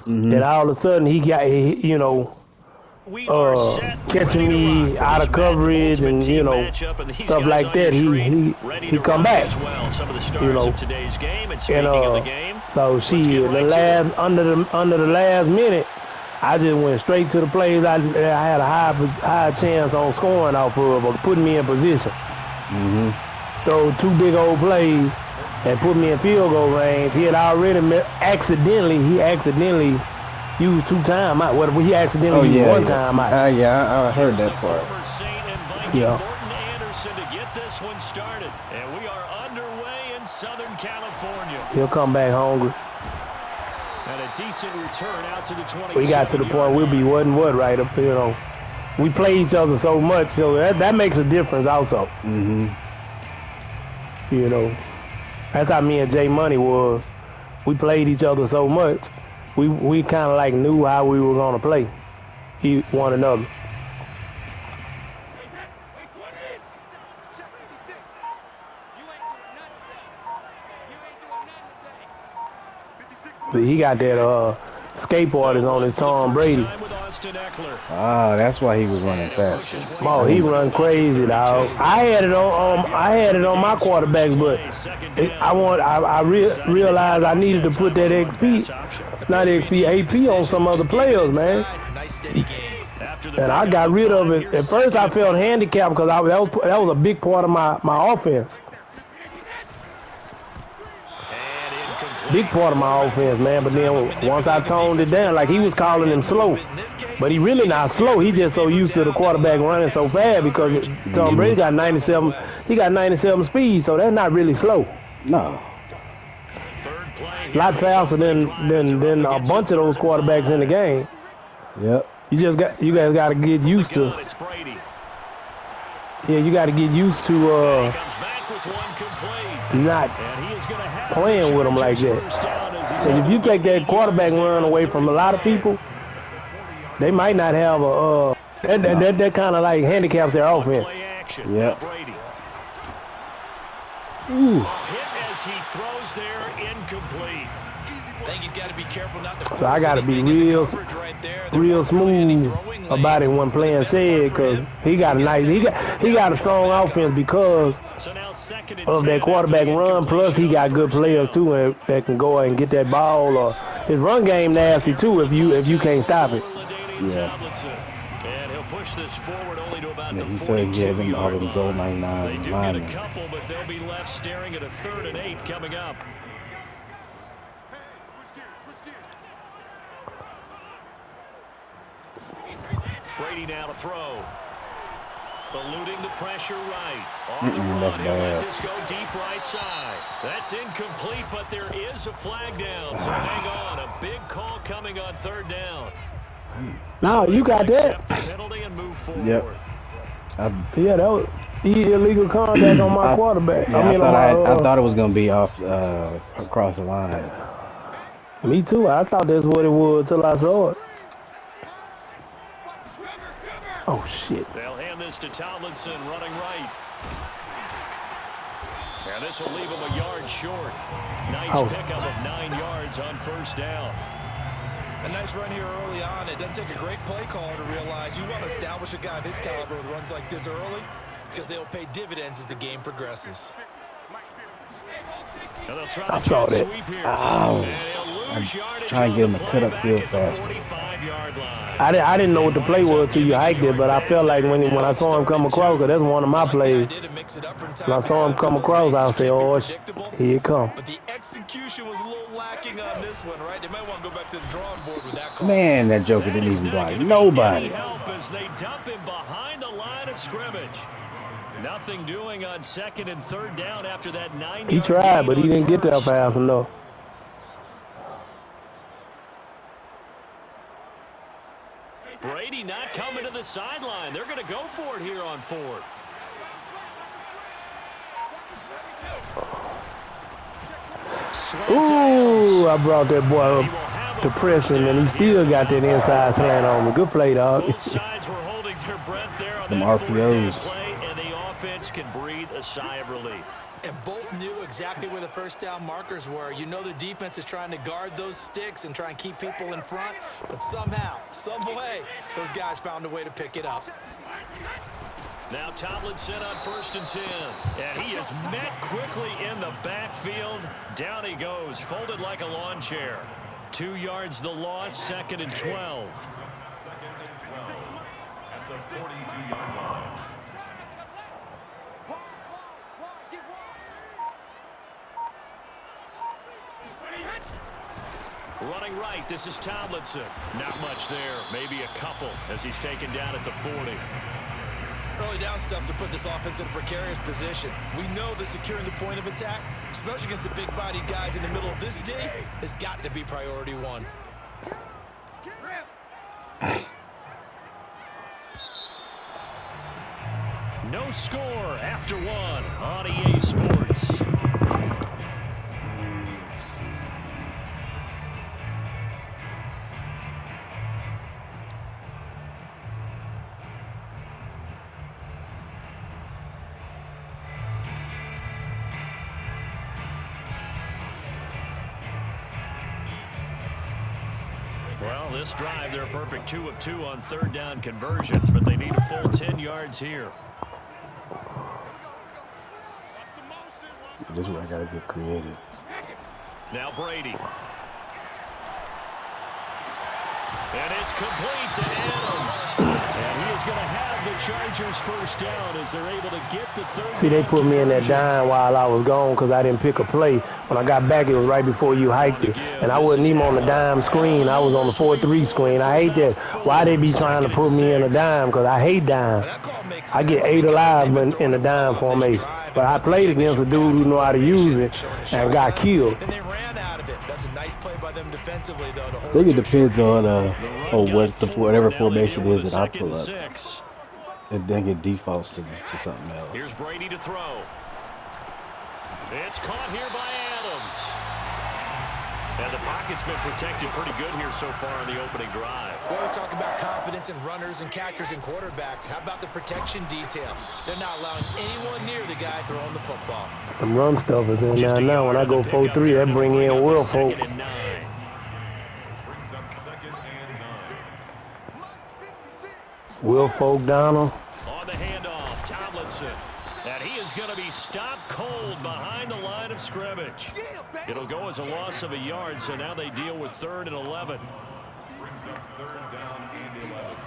And all of a sudden he got, you know, catching me out of coverage and you know stuff like that. He come back, you know, and so the last under the last minute, I just went straight to the plays. I had a high chance on scoring off of or putting me in position. Throw 2 big old plays and put me in field goal range. He had already accidentally used 2 timeouts. Well, he accidentally used 1 timeout. Yeah, I heard that part. Yeah. To get this one started, and we are underway in Southern California. He'll come back hungry. And a decent return out to the 20. We got to the point we'll be what and what right up, you know. We play each other so much, so that makes a difference also. You know, that's how me and Jay Money was. We played each other so much. We kind of like knew how we were gonna play one another. But he got that skateboard is on his Tom Brady. That's why he was running fast. Oh, he run crazy, dog. I had it on my quarterbacks, but I realized I needed to put that AP on some other players, man. And I got rid of it. At first, I felt handicapped because that was a big part of my offense. Big part of my offense, man. But then once I toned it down, like he was calling him slow, but he really not slow. He just so used to the quarterback running so fast because Tom Brady got 97. He got 97 speed, so that's not really slow. No. A lot faster than a bunch of those quarterbacks in the game. Yep. You guys got to get used to. Yeah, you got to get used to not playing with them like that. So if you take that quarterback run away from a lot of people, they might not have that kind of like handicaps their offense. Yep. As he throws there, incomplete. I think he's got to be careful not to. So I got to be real smooth about it when playing said, because he got a strong offense because of that quarterback run. Plus he got good players too that can go and get that ball. Or his run game nasty too if you can't stop it. And he'll push this forward only to about the he 42 said give him all them goal They 99 do linemen. get a couple, but they'll be left staring at a 3rd and 8 coming up. Brady now to throw. Eluding the pressure right. On the run, he'll let this go deep right side. That's incomplete, but there is a flag down. So hang on. A big call coming on 3rd down. No, you got that. Penalty and move forward. Yep. Yeah, that was illegal contact on my quarterback. Yeah, I thought it was gonna be off across the line. Me too. I thought that's what it was till I saw it. Oh shit. They'll hand this to Tomlinson running right. And this will leave him a yard short. Nice pickup of 9 yards on 1st down. A nice run here early on. It doesn't take a great play caller to realize you want to establish a guy of his caliber with runs like this early because they'll pay dividends as the game progresses. I saw that. I'm trying to get him to cut up field fast. I didn't know what the play was till you hiked it, but I felt like when I saw him come across, because that's one of my plays. When I saw him come across, I said, oh, here it comes. But the execution was a little lacking on this one, right? They might want to go back to the drawing board with that call. Man, that Joker didn't even block nobody. As they dump him behind the line of scrimmage. Nothing doing on 2nd and 3rd down after that 9-yard. He tried, but he didn't get there fast enough. Brady not coming to the sideline. They're going to go for it here on 4th. Ooh, I brought that boy up to press him, and he still got that inside slant on me. Good play, dog. Both sides were holding their breath there on Them that 4th down RPOs. play, and the offense can breathe a sigh of relief. And both knew exactly where the first down markers were. You know the defense is trying to guard those sticks and try and keep people in front, but somehow, some way, those guys found a way to pick it up. Now Tomlinson on 1st and 10. And he is met quickly in the backfield. Down he goes, folded like a lawn chair. 2 yards the loss, 2nd and 12. 2nd and 12 at the 42-yard line. Running right, this is Tomlinson. Not much there, maybe a couple as he's taken down at the 40. Early down stuff to put this offense in a precarious position. We know that securing the point of attack, especially against the big-bodied guys in the middle of this day, has got to be priority one. No score after 1 on EA Sports. Well, this drive, they're a perfect 2 of 2 on 3rd down conversions, but they need a full 10 yards here. This is where I gotta get creative. Now Brady. And it's complete to Adams. And he is going to have the Chargers first down as they're able to get the 3rd. See, they put me in that dime while I was gone because I didn't pick a play. When I got back, it was right before you hiked it. And I wasn't even on the dime screen. I was on the 4-3 screen. I hate that. Why they be trying to put me in a dime? Because I hate dime. I get 8 alive in the dime formation. But I played against a dude who knew how to use it and got killed. Then they ran out of it. That's a nice play by them defensively, though. I think it depends on whatever formation it is that I pull up. And then it defaults to something else. Here's Brady to throw. It's caught here by Adams. And the pocket's been protected pretty good here so far in the opening drive. We always talk about confidence in runners and catchers and quarterbacks. How about the protection detail? They're not allowing anyone near the guy throwing the football. Them run stuffers in there now. When I go 4-3, that bring in Will Folk. Brings up 2nd and 9. Will Folk Donald. On the handoff, Tomlinson. And he is going to be stopped cold behind the line of scrimmage. It'll go as a loss of a yard, so now they deal with 3rd and 11. Brings up 3rd down and 11.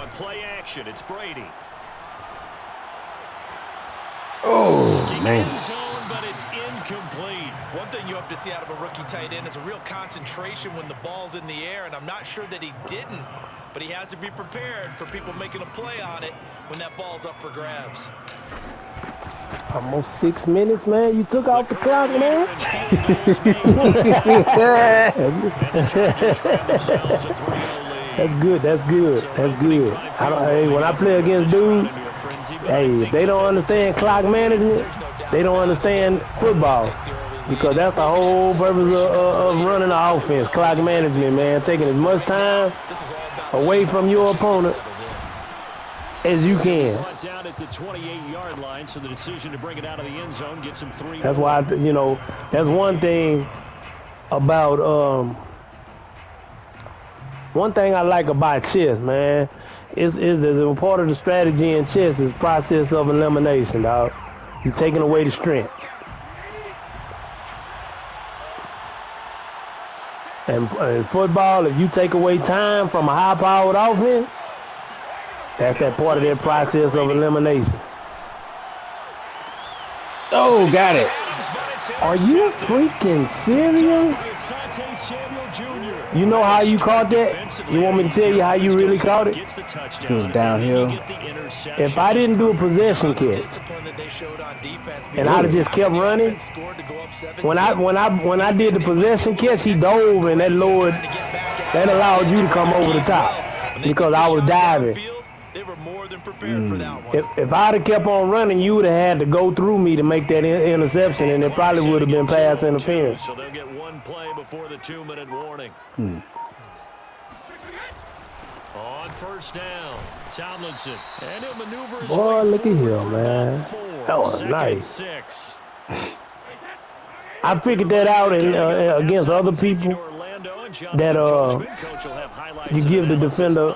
On play action, it's Brady. Oh, man. End zone, but it's incomplete. One thing you hope to see out of a rookie tight end is a real concentration when the ball's in the air, and I'm not sure that he didn't, but he has to be prepared for people making a play on it when that ball's up for grabs. Almost 6 minutes, man. You took off the clock, man. That's good. That's good. That's good. Hey, when I play against dudes, hey, if they don't understand clock management, they don't understand football. Because that's the whole purpose of running the offense, clock management, man. Taking as much time away from your opponent as you can. Down at the 28-yard line, so the decision to bring it out of the end zone gets him 3. That's why, that's one thing about one thing I like about chess, man. Is a part of the strategy in chess is process of elimination, dog. You're taking away the strengths. And in football, if you take away time from a high-powered offense, that's that part of their process of elimination. Oh, got it. Are you freaking serious? You know how you caught that? You want me to tell you how you really caught it? It was downhill. If I didn't do a possession catch and I'd have just kept running, when I did the possession catch, he dove and that allowed you to come over the top because I was diving. They were more than prepared for that one. If I'd have kept on running, you would have had to go through me to make that interception, and it probably would have been pass interference. So they'll get one play before the 2-minute warning. On first down, Tomlinson. And he'll maneuver his Boy, way look at forward him, for man. about 4. That was 2nd nice. and 6. I figured that out against other people that you give the defender.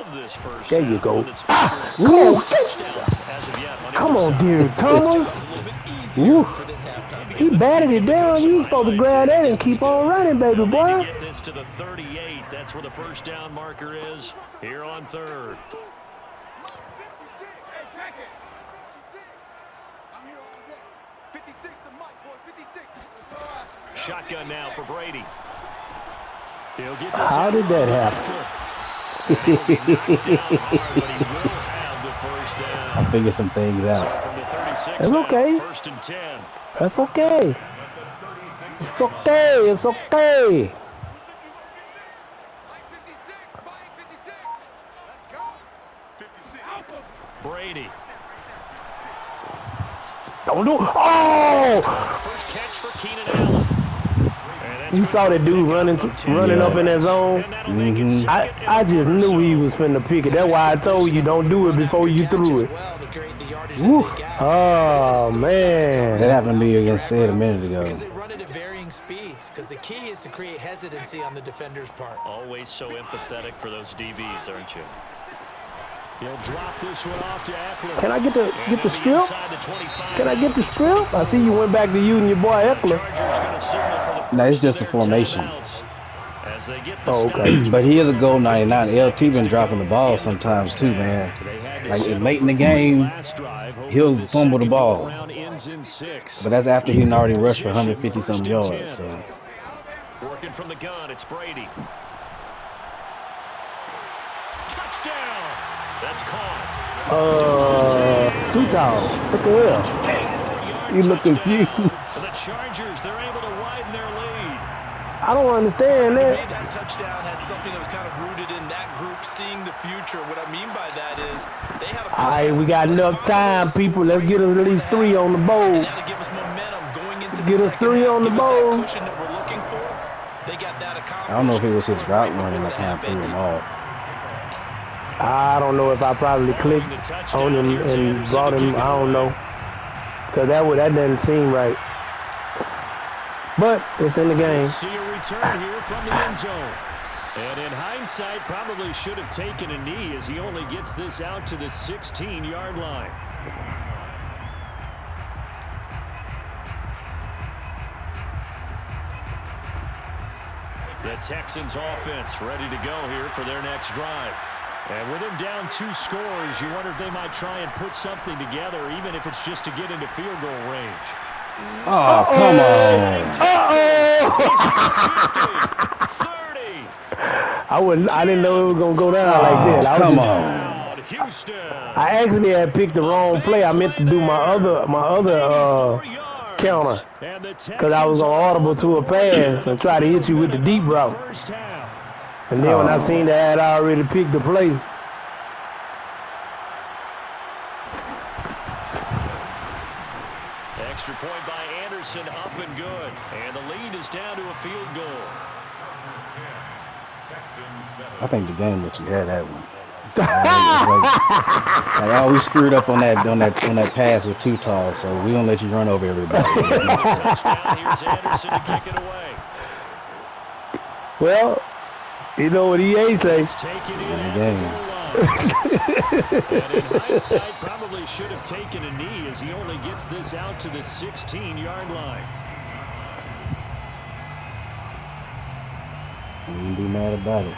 There you go. Come on, Derek Thomas. He batted it down. You supposed to grab that and keep on running, baby boy. Get this to the 38. That's where the first down marker is here on third. Shotgun now for Brady. He'll get this. How did that happen? I figured some things out. It's okay. That's okay. It's okay. It's okay. Brady. Don't do. Oh! First catch for Keenan Allen. You saw that dude running up in that zone. I just knew he was finna pick it. That's why I told you don't do it before you threw it. Woo. Oh man, that happened to me against Sid a minute ago. Because they run it at varying speeds. Because the key is to create hesitancy on the defender's part. Always so empathetic for those DBs, aren't you? He'll drop this one off to Eckler. Can I get the strip? Can I get the strip? I see you went back to you and your boy Eckler. No, it's just a formation. Oh, okay. But he is a goal 99. LT been dropping the ball sometimes too, man. Like late in the game, he'll fumble the ball. But that's after he's already rushed for 150-something yards. So. Working from the gun, it's Brady. Touchdown! That's caught. Too tall. What the hell? You look confused. The Chargers, they're able to widen their lead. I don't understand that. Maybe that touchdown had something that was kind of rooted in that group seeing the future. What I mean by that is they had a plan. All right, we got enough time, people. Let's get us at least 3 on the board. And that'll give us momentum going into Get us 3 on the board. Cushion that we're looking for. They got that accomplished. I don't know if it was his route running that kind of threw him off. I don't know if I probably clicked on him and brought him. I don't know. Because that doesn't seem right. But it's in the game. See a return here from the end zone. And in hindsight, probably should have taken a knee as he only gets this out to the 16-yard line. The Texans offense ready to go here for their next drive. And with him down 2 scores, you wonder if they might try and put something together, even if it's just to get into field goal range. Oh, come on. 30, 30. I didn't know it was gonna go down like that. Come on. Houston. I actually had picked the wrong play. I meant to do my other counter because I was on audible to a pass and try to hit you with the deep route. And then when I seen that, I already picked the play. Extra point by Anderson, up and good. And the lead is down to a field goal. I think the game that you had that one. Like, we screwed up on that pass with too tall, so we don't let you run over everybody. Touchdown. Here's Anderson to kick it away. Well, you know what EA say. Take it in and in hindsight, probably should have taken a knee as he only gets this out to the 16-yard line. You can be mad about it.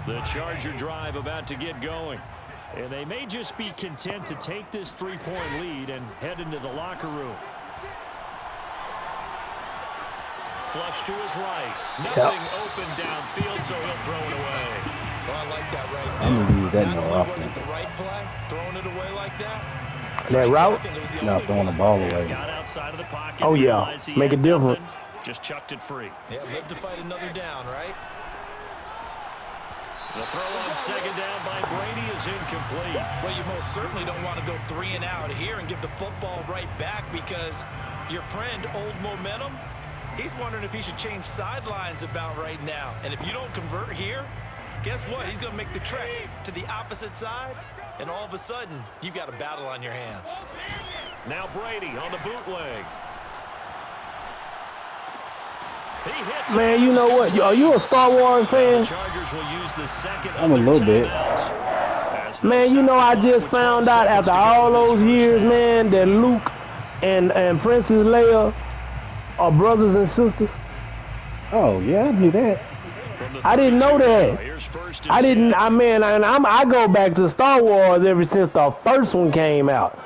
The Charger drive about to get going. And they may just be content to take this 3-point lead and head into the locker room. Flush to his right. Nothing open downfield, so he'll throw it away. Well, I like that right there. I'm gonna use that more Was often. it the right play? Throwing it away like that? That route? Not throwing the ball away. Got outside of the pocket. Oh, yeah. Realized he Make a had difference. nothing, just chucked it free. Yeah, live to fight another down, right? The throw on second down by Brady is incomplete. Well, you most certainly don't want to go 3 and out here and give the football right back because your friend, Old Momentum, he's wondering if he should change sidelines about right now. And if you don't convert here, guess what? He's going to make the trek to the opposite side and all of a sudden, you've got a battle on your hands. Now Brady on the bootleg. Man, you know what? Are you a Star Wars fan? I'm a little bit. Man, you know, I just found out after all those years, man, that Luke and Princess Leia are brothers and sisters. Oh, yeah, I knew that. I didn't know that. I go back to Star Wars ever since the first one came out.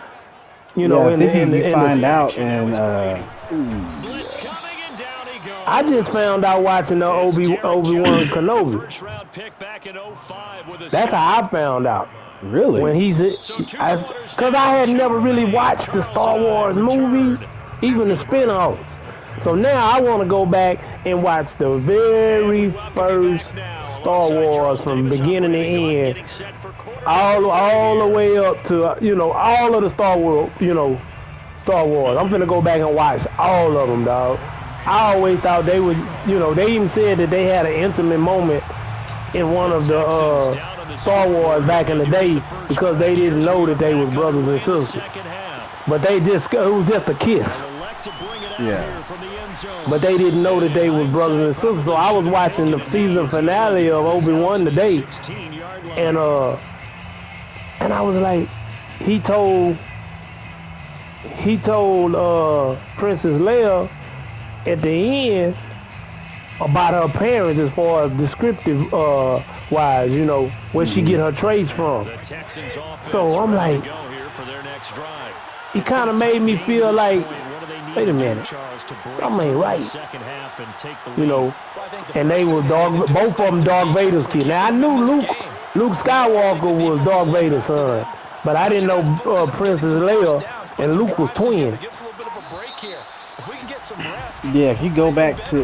You know, you find out and I just found out watching the Obi-Wan Kenobi. That's how I found out. Really? When because I had never really watched the Star Wars movies, even the spin-offs. So now I want to go back and watch the very first Star Wars from beginning to end, all the way up to, you know, all of the Star Wars, Star Wars. I'm finna go back and watch all of them, dog. I always thought they would, you know, they even said that they had an intimate moment in one of the Star Wars back in the day because they didn't know that they were brothers and sisters. But it was just a kiss. Yeah. But they didn't know that they were brothers and sisters. So I was watching the season finale of Obi-Wan today, and I was like, he told Princess Leia at the end about her parents as far as descriptive wise, you know, where she get her traits from. So I'm like, it kind of made me feel like, wait a minute, something ain't right, you know. And they were both of them Darth Vader's kid. Now I knew Luke Skywalker was Darth Vader's son, but I didn't know Princess Leia and Luke was twins. Yeah, if you go back to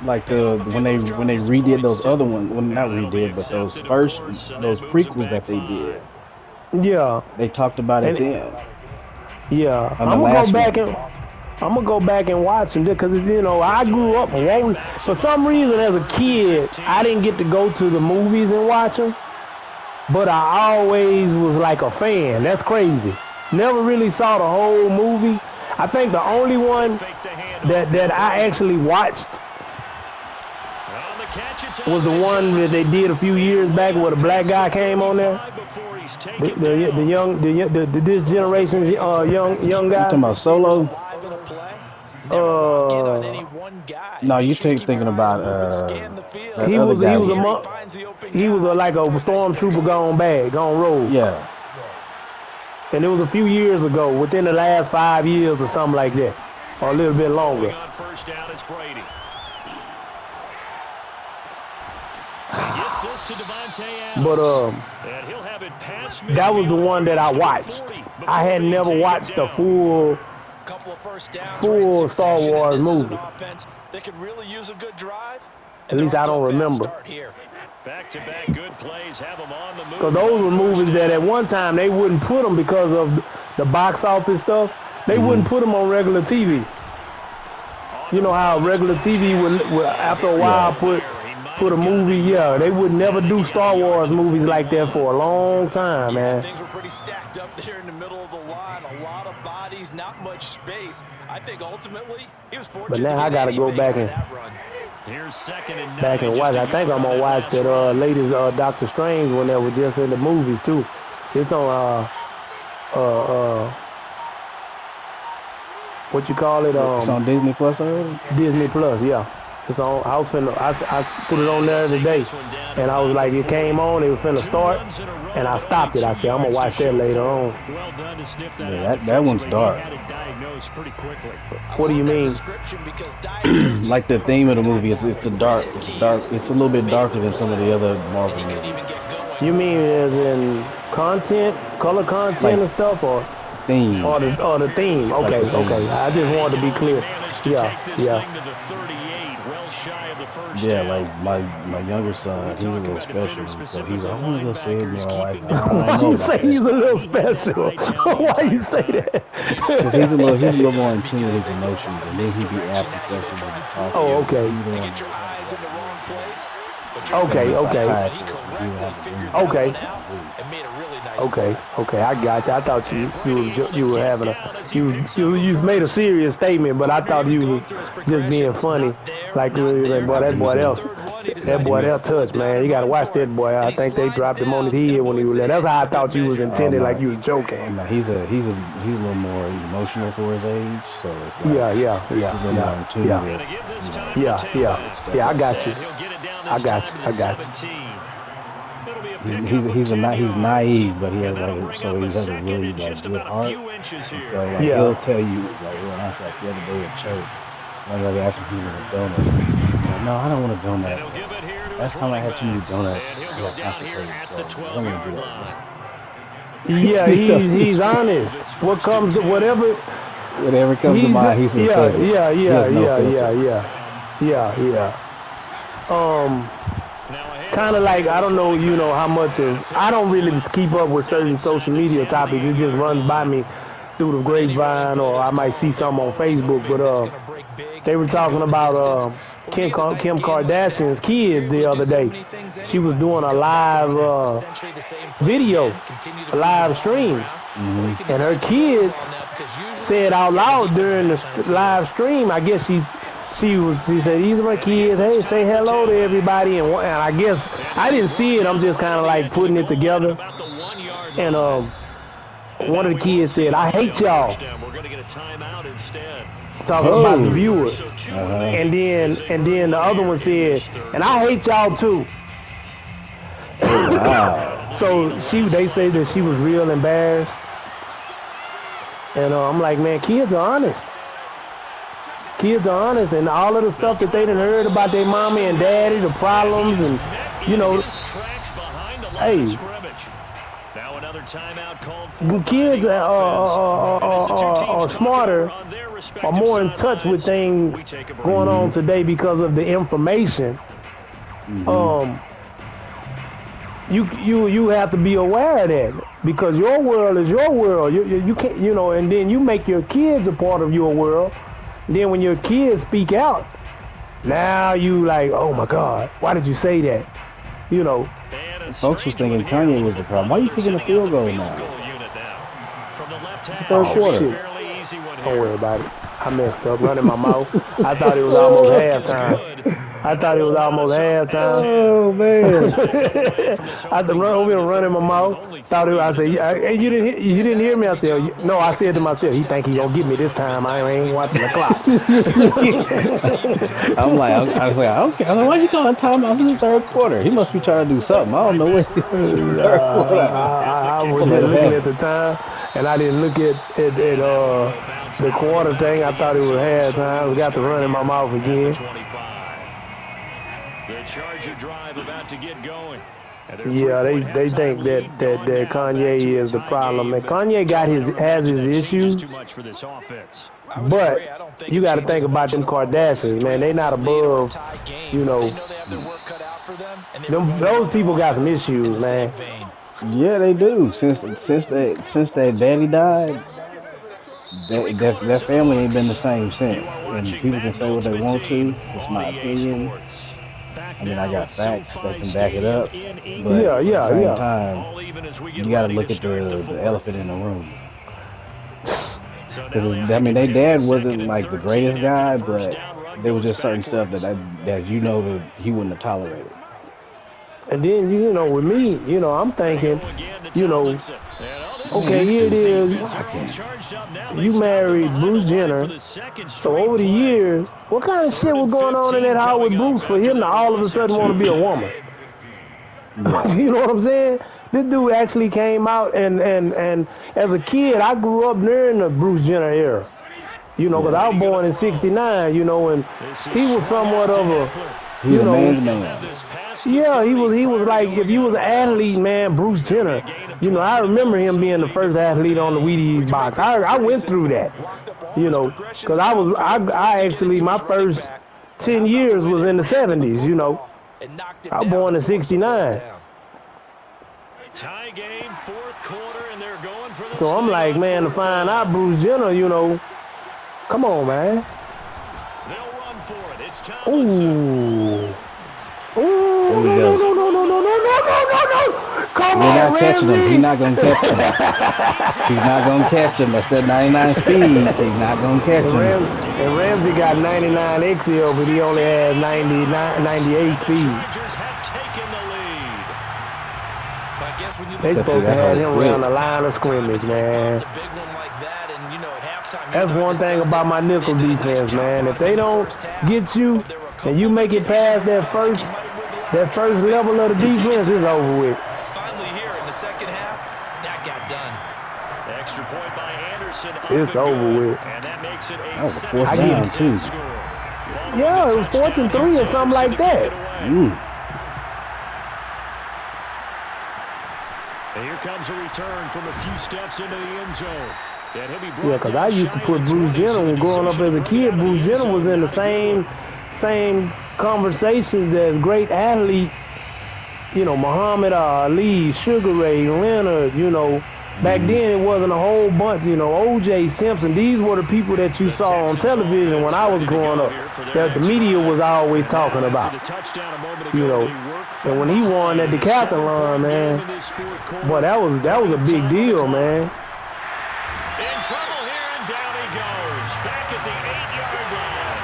like when they redid those other ones, well, not redid, but those prequels that they did. Yeah, they talked about it then. Yeah, I'm gonna go back and watch them because you know I grew up for some reason as a kid I didn't get to go to the movies and watch them, but I always was like a fan. That's crazy. Never really saw the whole movie. I think the only one that I actually watched was the one that they did a few years back where the black guy came on there. This generation's young guy. You talking about Solo? No, you thinking about he was like a stormtrooper gone rogue. Yeah. And it was a few years ago, within the last 5 years or something like that, or a little bit longer. But that was the one that I watched. I had never watched the full Star Wars movie. At least I don't remember. Back-to-back good plays have them on the move. Because those were movies that at one time they wouldn't put them because of the box office stuff. They wouldn't put them on regular TV. You know how regular TV would after a while put a movie, they would never do Star Wars movies like that for a long time, man. Things were pretty stacked up there in the middle of the line. A lot of bodies, not much space. I think ultimately he was fortunate. But now I gotta go back and watch. I think I'm gonna watch that latest Doctor Strange one that was just in the movies too. It's on what you call it? It's on Disney Plus already? Disney Plus, yeah. It's on. I put it on there today, and I was like, it came on, it was finna start, and I stopped it. I said, I'm gonna watch that later on. Yeah, that one's dark. What do you mean? Like the theme of the movie, it's dark. It's a little bit darker than some of the other Marvel movies. You mean as in content, color content like and stuff, or theme? Or the theme? Okay, like okay. I just wanted to be clear. Yeah, like my younger son, he's a little special. So he's like, I want to go save my wife. Why you say he's a little special? Why you say that? Because he's a little more in tune with his emotions, and then he be asking questions. Oh, okay. Okay. I got you. I thought you were having you made a serious statement, but I thought you was just being funny. Like, that boy that touch, man. You gotta watch that boy. I think they dropped him on his head when he was there. That's how I thought you was intended, like you was joking. No, he's a little more emotional for his age, so it's like, yeah. I got you. He's naive, but he has he has a really good heart. So he'll tell you when I was the other day at church, I was asking people for donuts. No, I don't want a donut. Last time I had too many donuts, I got constipated, so I don't want to do that. Yeah, he's honest. Whatever comes to mind, he's kind of like, I don't know, how much I don't really keep up with certain social media topics. It just runs by me through the grapevine, or I might see something on Facebook. But they were talking about Kim Kardashian's kids the other day. She was doing a live video, a live stream, and her kids said out loud during the live stream, I guess she said, "These are my kids. Hey, say hello to everybody." And I guess I didn't see it. I'm just kind of like putting it together. And one of the kids said, "I hate y'all." Talking about the viewers. And then the other one said, "And I hate y'all too." Wow. So they say that she was real embarrassed. And I'm like, man, kids are honest. Kids are honest, and all of the stuff that they done heard about their mommy and daddy, the problems, and hey, kids are smarter, are more in touch with things going on today because of the information. You have to be aware of that, because your world is your world. You can't, and then you make your kids a part of your world. Then when your kids speak out, now you like, oh my God, why did you say that? Folks was thinking Kanye was the problem. Why are you kicking a field goal now? It's the third quarter. Shit. Don't worry about it. I messed up, running my mouth. I thought it was almost halftime. Oh man! I had to run over and run in my mouth. I said, "Hey, you didn't hear me?" I said, "No." I said to myself, "He think he gonna get me this time. I ain't watching the clock." I was like, okay. Why you calling timeout in the third quarter? He must be trying to do something. I don't know what he's doing. I was just looking at the time, and I didn't look at the quarter thing. I thought it was halftime. I got to run in my mouth again. The Charger drive about to get going. Yeah, they think that Kanye is the problem. And Kanye has his issues, but you got to think about them Kardashians, man. They not above, those people got some issues, man. Yeah, they do. Since their daddy died, that family ain't been the same since. And people can say what they want to. It's my opinion. I mean, I got facts that can back it up, but at the same time, you got to look at the elephant in the room. I mean, their dad wasn't like the greatest guy, but there was just certain stuff that that he wouldn't have tolerated. And then, with me, I'm thinking, okay, here it is. You married Bruce Jenner. So over the years, what kind of shit was going on in that house with Bruce for him to all of a sudden want to be a woman? You know what I'm saying? This dude actually came out, and as a kid, I grew up during the Bruce Jenner era. Because I was born in '69, and he was somewhat of a, He's a man's man. Yeah, he was like, if you was an athlete, man, Bruce Jenner. I remember him being the first athlete on the Wheaties box. I went through that, because I actually, my first 10 years was in the 70s, I was born in '69. Tie game, fourth quarter, and they're going for the So I'm like, man, to find out Bruce Jenner, come on, man. They'll run for it. It's Ooh. Well, Here we go. Come We're on, not catching him. Ramsey. He's not gonna catch him. He's not gonna catch him. That's that 99 speed. He's not gonna catch him. And Ramsey got 99 XL, but he only has 98 speed. They supposed to have him around the line of scrimmage, man. That's one thing about my nickel defense, man. If they don't get you and you make it past that first level of the defense, it's over with. Finally here in the second half, that got done. Extra point by Anderson. It's over with. And that makes it That was a fourth down, too. Yeah, it was 4th and 3 or something like that. And here comes a return from a few steps into the end zone. Yeah, because I used to put Bruce Jenner growing up as a kid. Bruce Jenner was in the same conversations as great athletes. You know, Muhammad Ali, Sugar Ray Leonard, you know. Back then, it wasn't a whole bunch, you know, O.J. Simpson. These were the people that you saw on television when I was growing up, that the media was always talking about, you know. And when he won that decathlon, man, boy, that was a big deal, man. In trouble here, and down he goes. Back at the 8-yard line.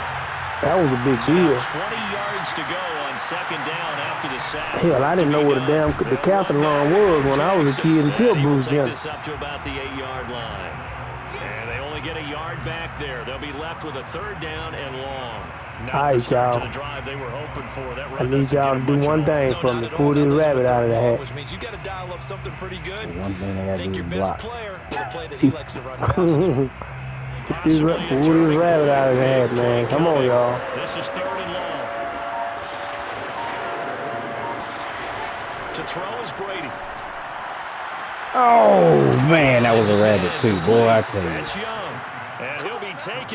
That was a big deal. 20 yards to go on second down after the sack. Hell, I didn't know what a damn decathlon was when I was a kid until Bruce Jenner. This up to about the 8-yard line. And they only get a yard back there. They'll be left with a third down and long. All right, y'all. I need y'all to do one thing for me. Pull this rabbit out of the hat. Which means you got to dial up something pretty good. One thing I got to do is block. Player with a play that he likes to run past. Pull this rabbit out of the hat, man. Come on, y'all. This is 3rd and long. To throw is Brady. Oh man, that was a rabbit too, boy. I tell you.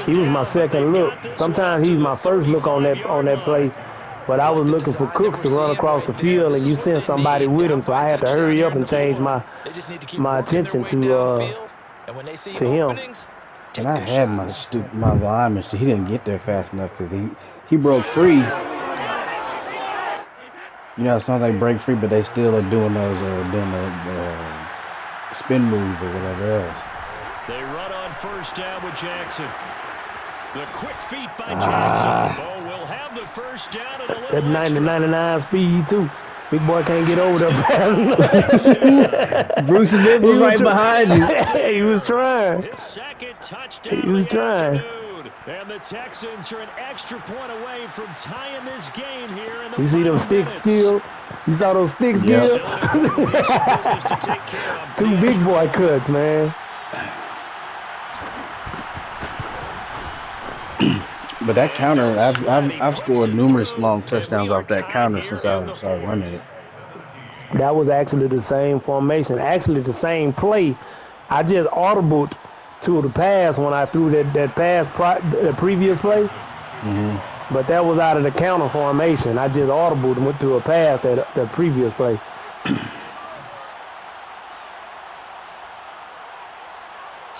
He was my second look. Sometimes he's my first look on that play. But I was looking for Cooks to run across the field, and you sent somebody with him, so I had to hurry up and change my attention to him. And I had my lineman. He didn't get there fast enough because he broke free. You know, sometimes they break free, but they still are doing those spin moves or whatever else. They run on first down with Jackson. The quick feet by Jackson. Bo will have the first down at that 99 speed too. Big boy can't get over there fast enough. Bruce Smith was right behind you. He was trying. His second touchdown. He was trying. And the Texans are an extra point away from tying this game here. In the you see them sticks still? You saw those sticks still? Two big boy cuts, man. But that counter, I've scored numerous long touchdowns off that counter since I started running it. That was actually the same formation, actually the same play. I just audibled to the pass when I threw that pass the previous play. Mm-hmm. But that was out of the counter formation. I just audibled and went through a pass that previous play.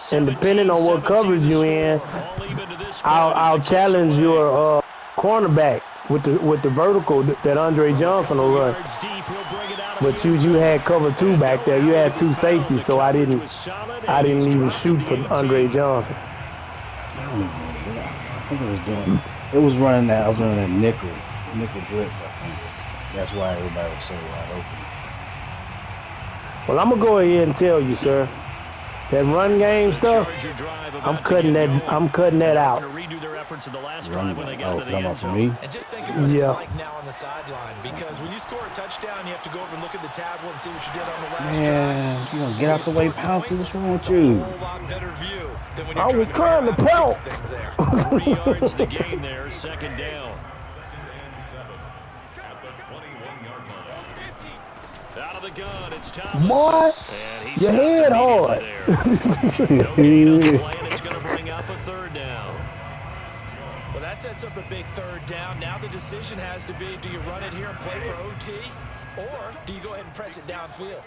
And depending on what coverage you're in, I'll challenge your cornerback with the vertical that Andre Johnson will run. But you had cover 2 back there. You had 2 safeties, so I didn't even shoot for Andre Johnson. I think I was running that nickel blitz, I think. That's why everybody was so wide open. Well, I'm gonna go ahead and tell you, sir. That run game stuff, I'm cutting that out. For me? And just think of what it's like now on the sideline, because when you score a touchdown, you have to go over and look at the tablet and see what you did on the last drive. Man, you gonna get out the way, Pouncey? What's wrong with you? I was trying to pounce. 3 yards to gain there, second down. Out of the gun, it's Thomas. Boy, your head hard. No gain on the play, and it's going to bring up a third down. Well, that sets up a big third down. Now the decision has to be, do you run it here and play for OT, or do you go ahead and press it downfield?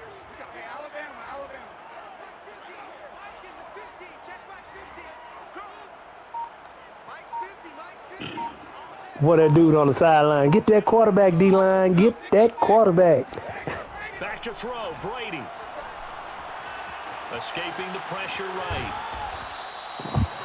What that dude on the sideline? Get that quarterback, D-line. Get that quarterback. Back to throw, Brady. Escaping the pressure right.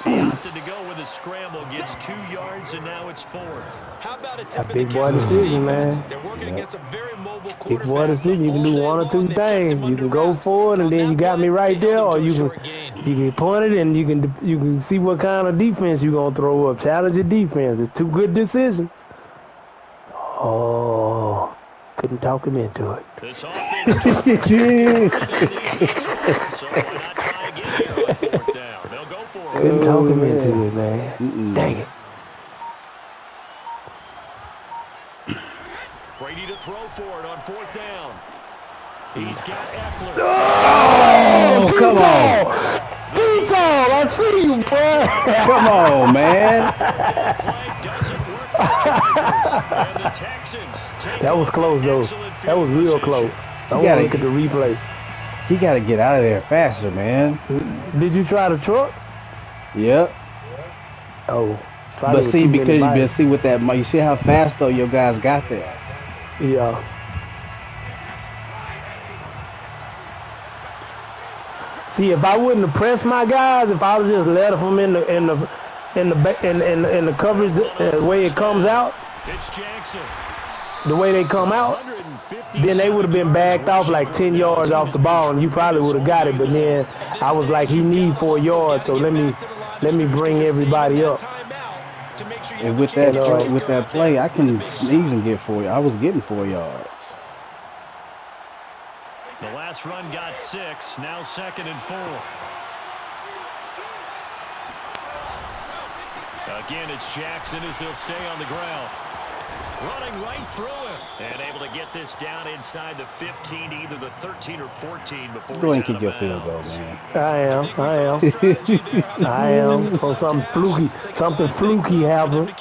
He opted to go with a scramble, gets 2 yards, and now it's 4th. How about a tip Big boy decision, man. They're working against a very mobile quarterback. Big boy decision. You can do one or two things. You can go for it, and then you got me right there, or you can punt it, and you can see what kind of defense you're gonna throw up. Challenge your defense. It's 2 good decisions. Oh, couldn't talk him into it. This offense so why not try again here on 4th down? They'll go for it. Couldn't talk him into it, man. Dang it. Brady to throw for it on 4th down. He's got Eckler. Oh, come on. Detail, I see you, boy. Come on, man. That play doesn't work for the Chargers. And the Texans take That was close, though. That was real close. I want to look at the replay. He got to get out of there faster, man. Did you try the truck? Yep. Oh. But see, because you been see with that, you see how fast though your guys got there. Yeah. See, if I wouldn't have pressed my guys, if I would just let them in the coverage the way it comes out, it's Jackson. The way they come out, then they would have been backed off like 10 yards off the ball, and you probably would have got it. But then I was like, he need 4 yards, so let me bring everybody up. And with that play, I can sneeze and get 4 yards. I was getting 4 yards. The last run got 6. Now 2nd and 4. Again, it's Jackson as he'll stay on the ground. Running right through him. And able to get this down inside the 15, either the 13 or 14 before go ahead and kick your field goal, man. I am. Or something fluky happened.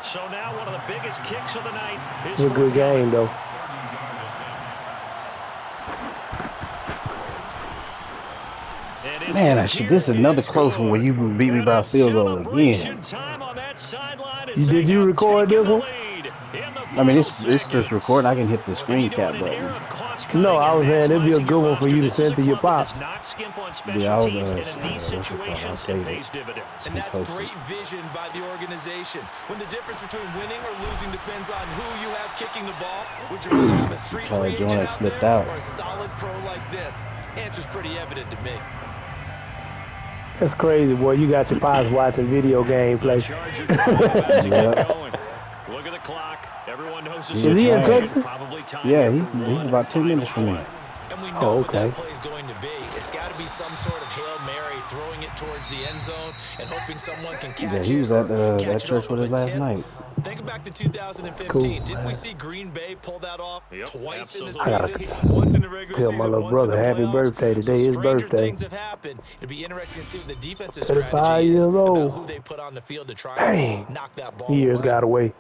So now one of the biggest kicks of the night is a good game, though. Man, this is another close one where you beat me by a field goal again. Did you record this one? I mean, it's just recording. I can hit the screen cap button. No, I was saying it'd be a good one for you to send to your pops. Yeah, I'll save it. And that's great vision by the organization. When the difference between winning or losing depends on who you have kicking the ball, would you rather have a street free agent out there or a solid pro like this? Answer's pretty evident to me. That's crazy, boy. You got your pops watching video game play. Look at the clock. Everyone knows is he in Texas? Yeah, he's about 2 minutes from me. And we know what that play is going to be. It's got to be some sort of Hail Mary, throwing it towards the end zone and hoping someone can catch it. Yeah, he was at that church with us last night. Think back to 2015. Cool, didn't we see Green Bay pull that off twice in the season? Once in the regular season, tell my little brother happy birthday today. His birthday. Things have happened. It'd be interesting to see what the defensive strategy is about who they put on the field to try and knock that ball away. Years got away.